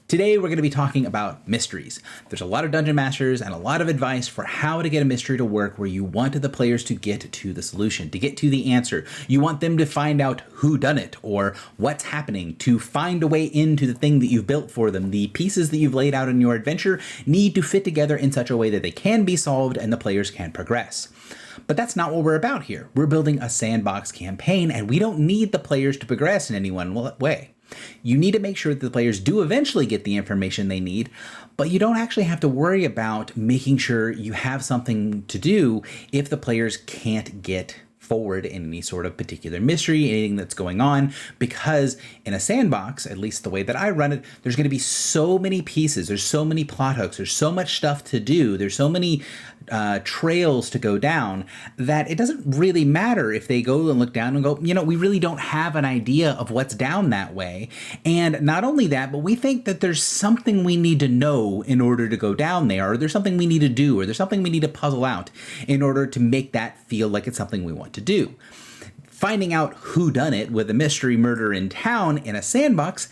Today, we're going to be talking about mysteries. There's a lot of dungeon masters and a lot of advice for how to get a mystery to work where you want the players to get to the solution, to get to the answer. You want them to find out who done it or what's happening, to find a way into the thing that you've built for them. The pieces that you've laid out in your adventure need to fit together in such a way that they can be solved and the players can progress. But that's not what we're about here. We're building a sandbox campaign, and we don't need the players to progress in any one way. You need to make sure that the players do eventually get the information they need, but you don't actually have to worry about making sure you have something to do if the players can't get forward in any sort of particular mystery, anything that's going on, because in a sandbox, at least the way that I run it, there's going to be so many pieces, there's so many plot hooks, there's so much stuff to do, there's so many trails to go down that it doesn't really matter if they go and look down and go, we really don't have an idea of what's down that way. And not only that, but we think that there's something we need to know in order to go down there, or there's something we need to do, or there's something we need to puzzle out in order to make that feel like it's something we want to do. Finding out who done it with a mystery murder in town in a sandbox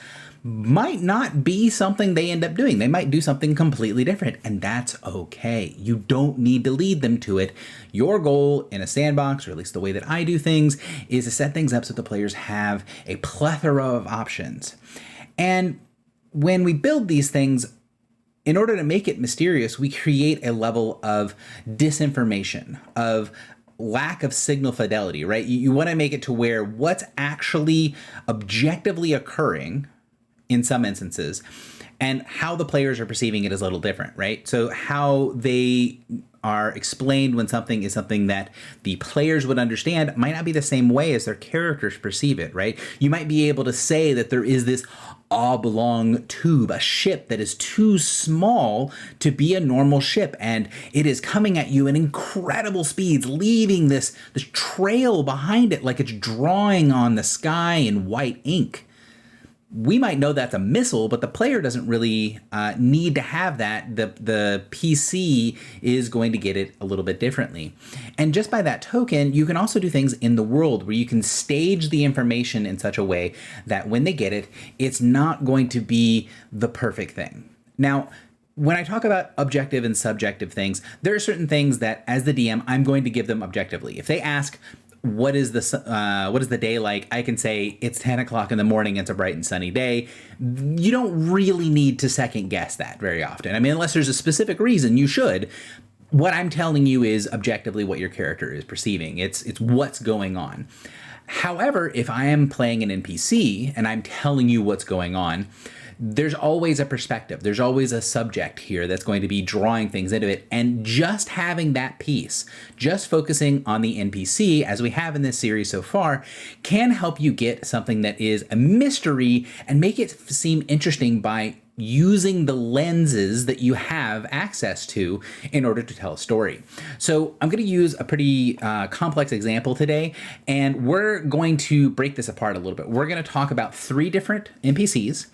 might not be something they end up doing. They might do something completely different, and that's okay. You don't need to lead them to it. Your goal in a sandbox, or at least the way that I do things, is to set things up so the players have a plethora of options. And when we build these things, in order to make it mysterious, we create a level of disinformation, of lack of signal fidelity, right? You want to make it to where what's actually objectively occurring in some instances and how the players are perceiving it is a little different, right? So how they are explained when something is something that the players would understand might not be the same way as their characters perceive it, right? You might be able to say that there is this oblong tube, a ship that is too small to be a normal ship, and it is coming at you in incredible speeds, leaving this trail behind it like it's drawing on the sky in white ink. We might know that's a missile, but the player doesn't really need to have that. The PC is going to get it a little bit differently. And just by that token, you can also do things in the world where you can stage the information in such a way that when they get it, it's not going to be the perfect thing. Now, when I talk about objective and subjective things, there are certain things that as the DM, I'm going to give them objectively. If they ask, what is the day like? I can say it's 10 o'clock in the morning. It's a bright and sunny day. You don't really need to second guess that very often. I mean, unless there's a specific reason, you should. What I'm telling you is objectively what your character is perceiving. It's what's going on. However, if I am playing an NPC and I'm telling you what's going on, there's always a perspective. There's always a subject here that's going to be drawing things into it. And just having that piece, just focusing on the NPC, as we have in this series so far, can help you get something that is a mystery and make it seem interesting by using the lenses that you have access to in order to tell a story. So I'm going to use a pretty complex example today, and we're going to break this apart a little bit. We're going to talk about 3 different NPCs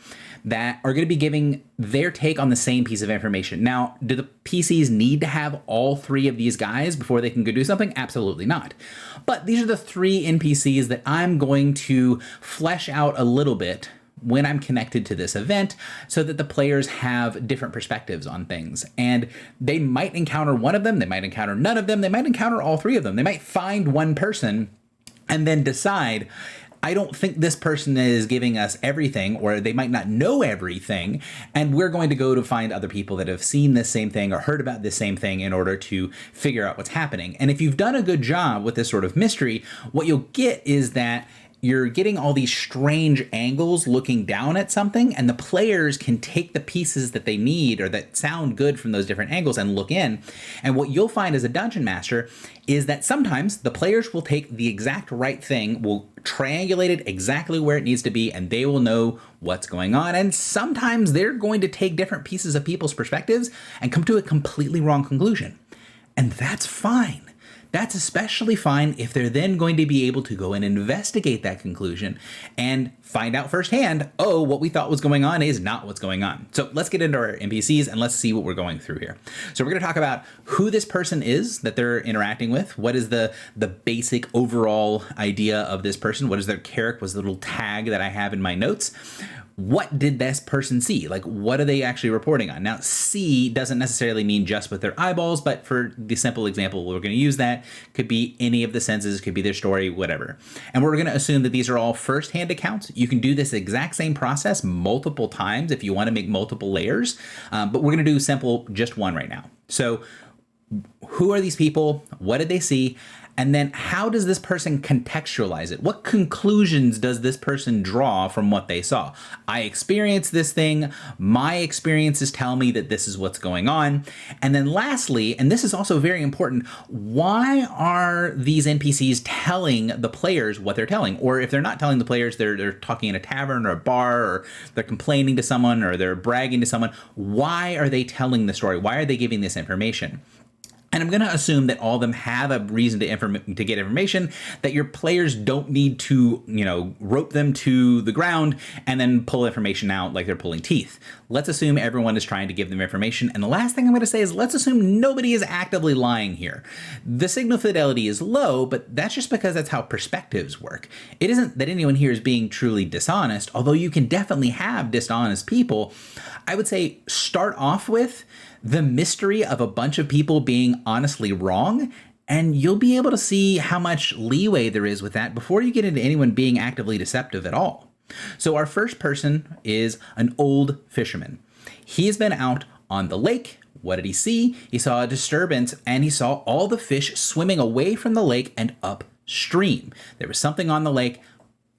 that are going to be giving their take on the same piece of information. Now, do the PCs need to have all 3 of these guys before they can go do something? Absolutely not. But these are the 3 NPCs that I'm going to flesh out a little bit when I'm connected to this event so that the players have different perspectives on things. And they might encounter one of them, they might encounter none of them, they might encounter all 3 of them. They might find one person and then decide, I don't think this person is giving us everything, or they might not know everything, and we're going to go to find other people that have seen this same thing or heard about this same thing in order to figure out what's happening. And if you've done a good job with this sort of mystery, what you'll get is that you're getting all these strange angles looking down at something, and the players can take the pieces that they need or that sound good from those different angles and look in. And what you'll find as a dungeon master is that sometimes the players will take the exact right thing, will triangulate it exactly where it needs to be, and they will know what's going on. And sometimes they're going to take different pieces of people's perspectives and come to a completely wrong conclusion. And that's fine. That's especially fine if they're then going to be able to go and investigate that conclusion and find out firsthand, oh, what we thought was going on is not what's going on. So let's get into our NPCs and let's see what we're going through here. So we're going to talk about who this person is that they're interacting with. What is the basic overall idea of this person? What is their character? What's the little tag that I have in my notes? what did this person see? Like, what are they actually reporting on? Now, see doesn't necessarily mean just with their eyeballs, but for the simple example, we're going to use that. Could be any of the senses, could be their story, whatever. And we're going to assume that these are all first-hand accounts. You can do this exact same process multiple times if you want to make multiple layers, but we're going to do simple, just one right now. So who are these people? What did they see? And then how does this person contextualize it? What conclusions does this person draw from what they saw? I experienced this thing. My experiences tell me that this is what's going on. And then lastly, and this is also very important, why are these NPCs telling the players what they're telling? Or if they're not telling the players, they're talking in a tavern or a bar, or they're complaining to someone, or they're bragging to someone. Why are they telling the story? Why are they giving this information? And I'm going to assume that all of them have a reason to get information, that your players don't need to, rope them to the ground and then pull information out like they're pulling teeth. Let's assume everyone is trying to give them information. And the last thing I'm going to say is let's assume nobody is actively lying here. The signal fidelity is low, but that's just because that's how perspectives work. It isn't that anyone here is being truly dishonest, although you can definitely have dishonest people. I would say start off with the mystery of a bunch of people being honestly wrong, and you'll be able to see how much leeway there is with that before you get into anyone being actively deceptive at all. So our first person is an old fisherman. He's been out on the lake. What did he see? He saw a disturbance, and he saw all the fish swimming away from the lake and upstream. There was something on the lake.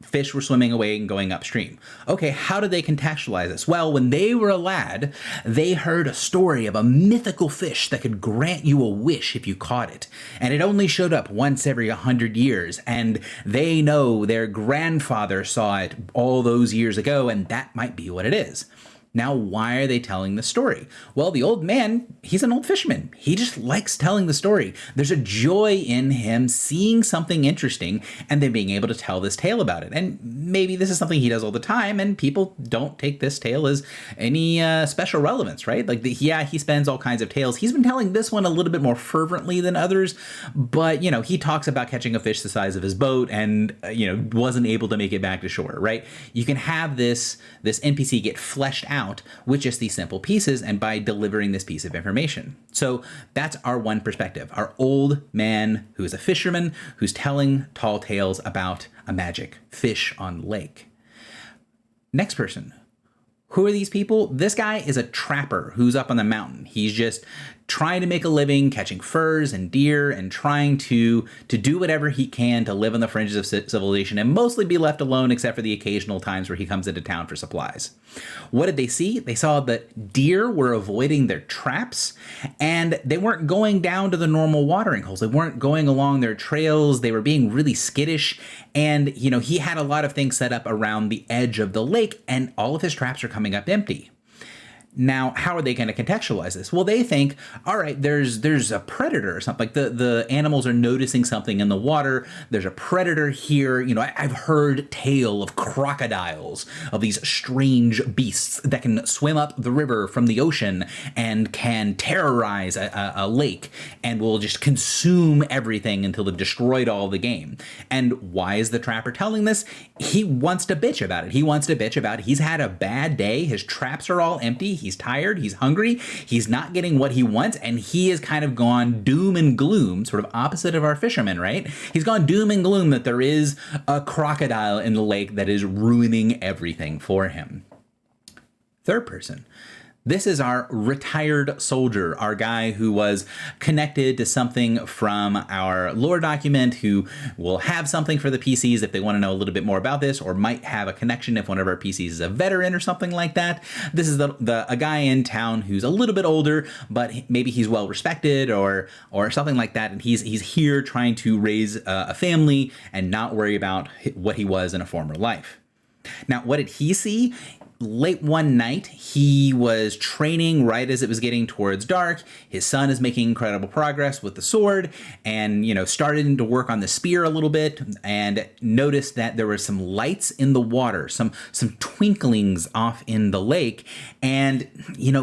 Fish were swimming away and going upstream. Okay, how did they contextualize this? Well, when they were a lad, they heard a story of a mythical fish that could grant you a wish if you caught it. And it only showed up once every 100 years. And they know their grandfather saw it all those years ago, and that might be what it is. Now, why are they telling the story? Well, the old man, he's an old fisherman. He just likes telling the story. There's a joy in him seeing something interesting and then being able to tell this tale about it. And maybe this is something he does all the time, and people don't take this tale as any special relevance, right? Like, he spends all kinds of tales. He's been telling this one a little bit more fervently than others, but, he talks about catching a fish the size of his boat and, wasn't able to make it back to shore, right? You can have this NPC get fleshed out with just these simple pieces and by delivering this piece of information. So that's our one perspective, our old man who is a fisherman who's telling tall tales about a magic fish on lake. Next person. Who are these people? This guy is a trapper who's up on the mountain. He's just trying to make a living, catching furs and deer and trying to do whatever he can to live on the fringes of civilization and mostly be left alone except for the occasional times where he comes into town for supplies. What did they see? They saw that deer were avoiding their traps and they weren't going down to the normal watering holes. They weren't going along their trails. They were being really skittish. And, he had a lot of things set up around the edge of the lake and all of his traps are coming up empty. Now, how are they going to contextualize this? Well, they think, all right, there's a predator or something. Like the animals are noticing something in the water. There's a predator here. I've heard tale of crocodiles, of these strange beasts that can swim up the river from the ocean and can terrorize a lake and will just consume everything until they've destroyed all the game. And why is the trapper telling this? He wants to bitch about it. He wants to bitch about it. He's had a bad day. His traps are all empty. He's tired, he's hungry, he's not getting what he wants, and he has kind of gone doom and gloom, sort of opposite of our fishermen, right? He's gone doom and gloom that there is a crocodile in the lake that is ruining everything for him. Third person. This is our retired soldier, our guy who was connected to something from our lore document, who will have something for the PCs if they want to know a little bit more about this, or might have a connection if one of our PCs is a veteran or something like that. This is a guy in town who's a little bit older, but maybe he's well respected or something like that, and he's here trying to raise a family and not worry about what he was in a former life. Now, what did he see? Late one night, he was training right as it was getting towards dark. His son is making incredible progress with the sword and, started to work on the spear a little bit and noticed that there were some lights in the water, some twinklings off in the lake. And,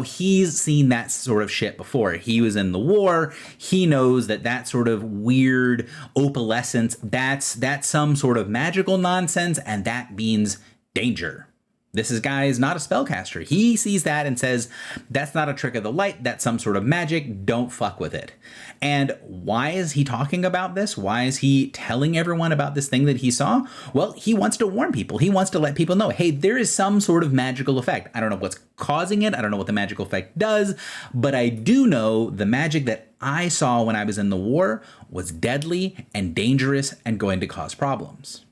he's seen that sort of shit before. He was in the war. He knows that sort of weird opalescence, that's some sort of magical nonsense, and that means danger. Guy is not a spellcaster. He sees that and says, that's not a trick of the light. That's some sort of magic. Don't fuck with it. And why is he talking about this? Why is he telling everyone about this thing that he saw? Well, he wants to warn people. He wants to let people know, hey, there is some sort of magical effect. I don't know what's causing it. I don't know what the magical effect does, but I do know the magic that I saw when I was in the war was deadly and dangerous and going to cause problems.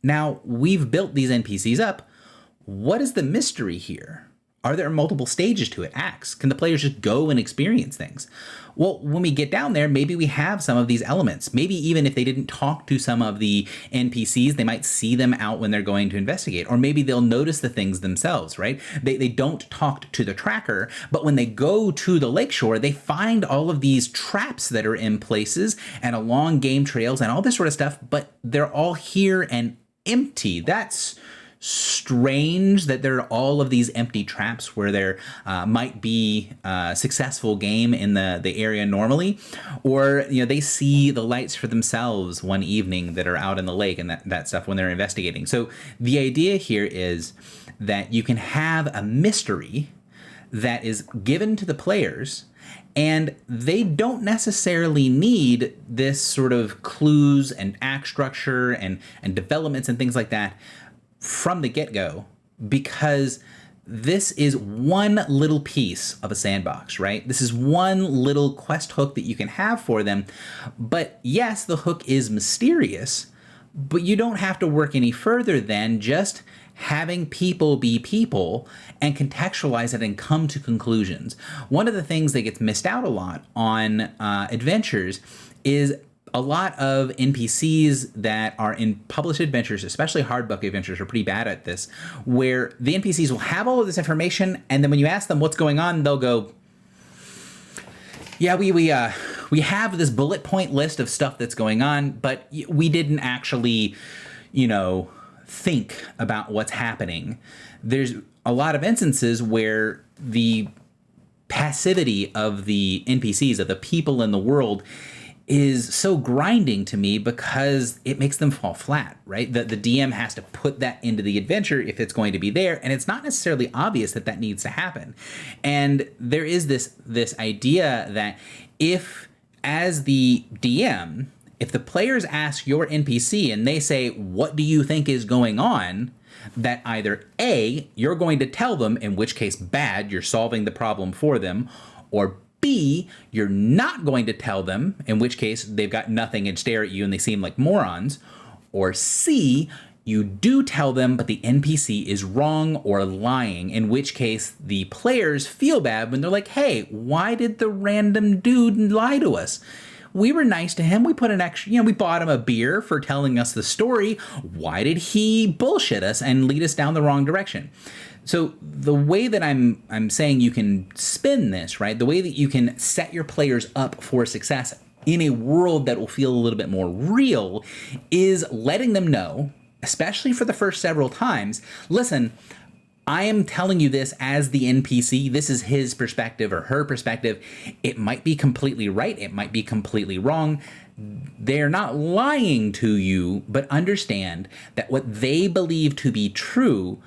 Now, we've built these NPCs up. What is the mystery here? Are there multiple stages to it? Acts? Can the players just go and experience things? Well, when we get down there, maybe we have some of these elements. Maybe even if they didn't talk to some of the NPCs, they might see them out when they're going to investigate. Or maybe they'll notice the things themselves, right? They don't talk to the tracker, but when they go to the lakeshore, they find all of these traps that are in places and along game trails and all this sort of stuff, but they're all here and empty. That's strange that there are all of these empty traps where there might be a successful game in the area normally, or they see the lights for themselves one evening that are out in the lake and that stuff when they're investigating. So the idea here is that you can have a mystery that is given to the players, and they don't necessarily need this sort of clues and act structure and developments and things like that from the get-go, because this is one little piece of a sandbox, right? This is one little quest hook that you can have for them. But yes, the hook is mysterious, but you don't have to work any further than just having people be people and contextualize it and come to conclusions. One of the things that gets missed out a lot on adventures is a lot of NPCs that are in published adventures, especially hardbook adventures, are pretty bad at this, where the NPCs will have all of this information, and then when you ask them what's going on, they'll go, yeah, we have this bullet point list of stuff that's going on, but we didn't actually, think about what's happening. There's a lot of instances where the passivity of the NPCs, of the people in the world, is so grinding to me because it makes them fall flat, right? The DM has to put that into the adventure if it's going to be there, and it's not necessarily obvious that needs to happen. And there is this idea that if, as the DM, if the players ask your NPC and they say, what do you think is going on? That either A, you're going to tell them, in which case bad, you're solving the problem for them, or B, you're not going to tell them, in which case they've got nothing and stare at you and they seem like morons. Or C, you do tell them, but the NPC is wrong or lying, in which case the players feel bad when they're like, hey, why did the random dude lie to us? We were nice to him. We put an extra, we bought him a beer for telling us the story. Why did he bullshit us and lead us down the wrong direction? So the way that I'm saying you can spin this, right? The way that you can set your players up for success in a world that will feel a little bit more real is letting them know, especially for the first several times, listen, I am telling you this as the NPC. This is his perspective or her perspective. It might be completely right. It might be completely wrong. They're not lying to you, but understand that what they believe to be true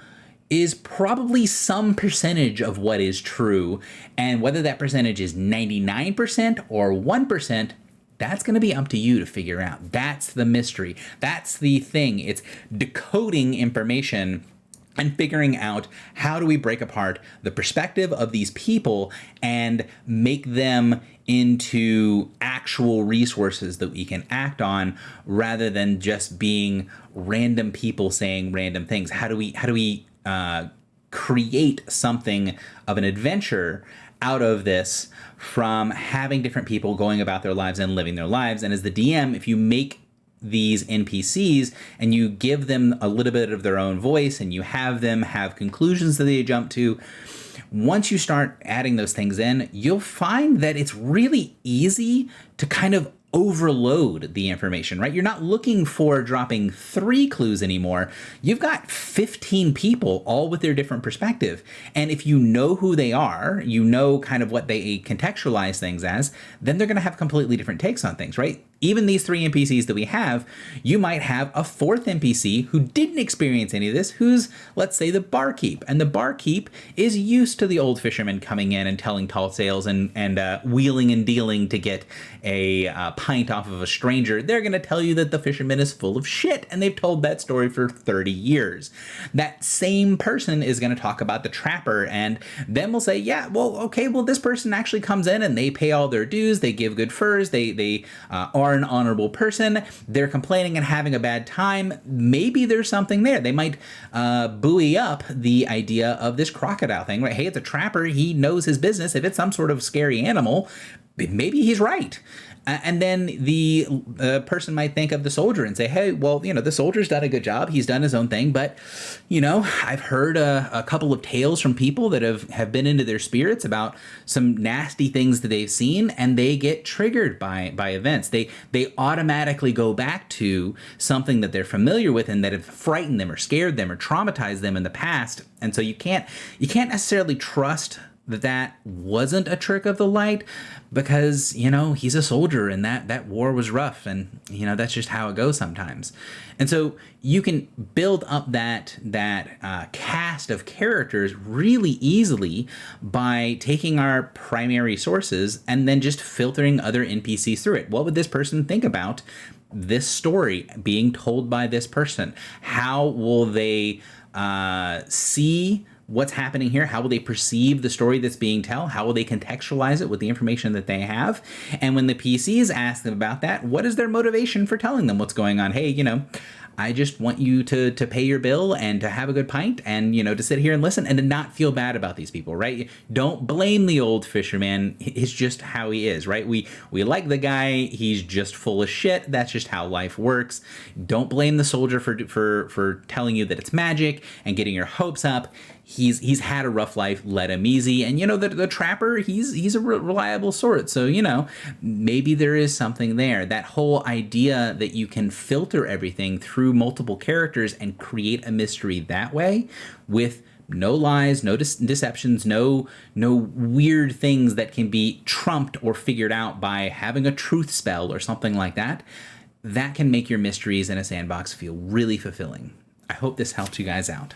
is probably some percentage of what is true. And whether that percentage is 99% or 1%, that's going to be up to you to figure out. That's the mystery. That's the thing. It's decoding information and figuring out how do we break apart the perspective of these people and make them into actual resources that we can act on, rather than just being random people saying random things. How do we create something of an adventure out of this from having different people going about their lives and living their lives? And as the DM, if you make these NPCs and you give them a little bit of their own voice and you have them have conclusions that they jump to, once you start adding those things in, you'll find that it's really easy to kind of overload the information, right? You're not looking for dropping 3 clues anymore. You've got 15 people, all with their different perspective. And if you know who they are, you know kind of what they contextualize things as, then they're going to have completely different takes on things, right? even these 3 NPCs that we have, you might have a 4th NPC who didn't experience any of this, who's, let's say, the barkeep. And the barkeep is used to the old fisherman coming in and telling tall tales and wheeling and dealing to get a pint off of a stranger. They're going to tell you that the fisherman is full of shit, and they've told that story for 30 years. That same person is going to talk about the trapper, and then will say, yeah, well, okay, well, this person actually comes in and they pay all their dues, they give good furs, they are an honorable person, they're complaining and having a bad time. Maybe there's something there. They might buoy up the idea of this crocodile thing, right? Hey, it's a trapper, he knows his business. If it's some sort of scary animal, maybe he's right. And then the person might think of the soldier and say, hey, well, the soldier's done a good job. He's done his own thing. But, I've heard a couple of tales from people that have been into their spirits about some nasty things that they've seen, and they get triggered by events. They automatically go back to something that they're familiar with and that have frightened them or scared them or traumatized them in the past. And so you can't necessarily trust that wasn't a trick of the light, because, he's a soldier and that war was rough, and, that's just how it goes sometimes. And so you can build up that cast of characters really easily by taking our primary sources and then just filtering other NPCs through it. What would this person think about this story being told by this person? How will they see what's happening here? How will they perceive the story that's being told? How will they contextualize it with the information that they have? And when the PCs ask them about that, what is their motivation for telling them what's going on? Hey, I just want you to pay your bill and to have a good pint and, to sit here and listen and to not feel bad about these people, right? Don't blame the old fisherman. It's just how he is, right? We like the guy. He's just full of shit. That's just how life works. Don't blame the soldier for telling you that it's magic and getting your hopes up. He's had a rough life. Let him easy. And the trapper, he's a reliable sort. So maybe there is something there. That whole idea that you can filter everything through multiple characters and create a mystery that way, with no lies, no deceptions, no weird things that can be trumped or figured out by having a truth spell or something like that. That can make your mysteries in a sandbox feel really fulfilling. I hope this helps you guys out.